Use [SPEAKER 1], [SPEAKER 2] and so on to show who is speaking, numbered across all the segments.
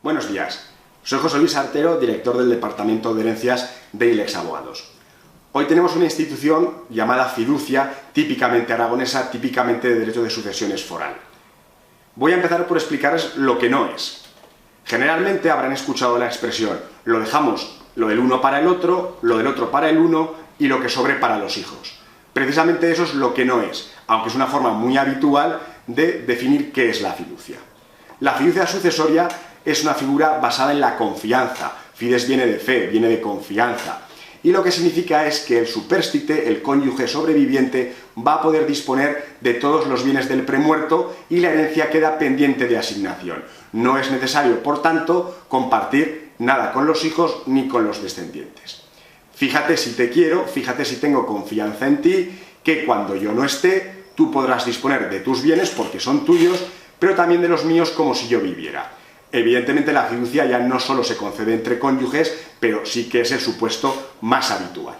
[SPEAKER 1] Buenos días, soy José Luis Artero, director del Departamento de Herencias de ILEX Abogados. Hoy tenemos una institución llamada fiducia, típicamente aragonesa, típicamente de derecho de sucesiones foral. Voy a empezar por explicarles lo que no es. Generalmente habrán escuchado la expresión, lo dejamos lo del uno para el otro, lo del otro para el uno y lo que sobre para los hijos. Precisamente eso es lo que no es, aunque es una forma muy habitual de definir qué es la fiducia. La fiducia sucesoria es una figura basada en la confianza. Fides viene de fe, viene de confianza. Y lo que significa es que el supérstite, el cónyuge sobreviviente, va a poder disponer de todos los bienes del premuerto y la herencia queda pendiente de asignación. No es necesario, por tanto, compartir nada con los hijos ni con los descendientes. Fíjate si te quiero, fíjate si tengo confianza en ti, que cuando yo no esté, tú podrás disponer de tus bienes porque son tuyos, pero también de los míos como si yo viviera. Evidentemente la fiducia ya no solo se concede entre cónyuges, pero sí que es el supuesto más habitual.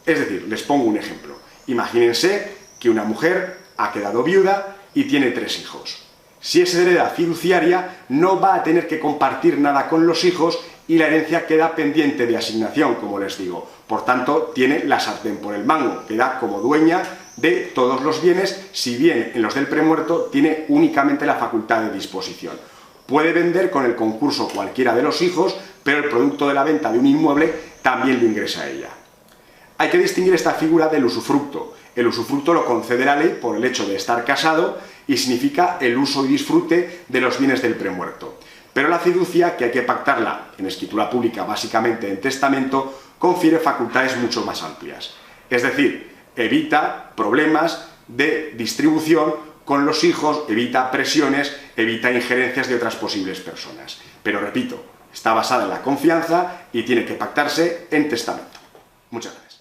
[SPEAKER 1] Es decir, les pongo un ejemplo. Imagínense que una mujer ha quedado viuda y tiene 3 hijos. Si es heredera fiduciaria, no va a tener que compartir nada con los hijos y la herencia queda pendiente de asignación, como les digo. Por tanto, tiene la sartén por el mango, queda como dueña de todos los bienes, si bien en los del premuerto tiene únicamente la facultad de disposición. Puede vender con el concurso cualquiera de los hijos, pero el producto de la venta de un inmueble también lo ingresa a ella. Hay que distinguir esta figura del usufructo. El usufructo lo concede la ley por el hecho de estar casado y significa el uso y disfrute de los bienes del premuerto. Pero la fiducia, que hay que pactarla en escritura pública, básicamente en testamento, confiere facultades mucho más amplias. Es decir, evita problemas de distribución con los hijos, evita presiones, evita injerencias de otras posibles personas. Pero repito, está basada en la confianza y tiene que pactarse en testamento. Muchas gracias.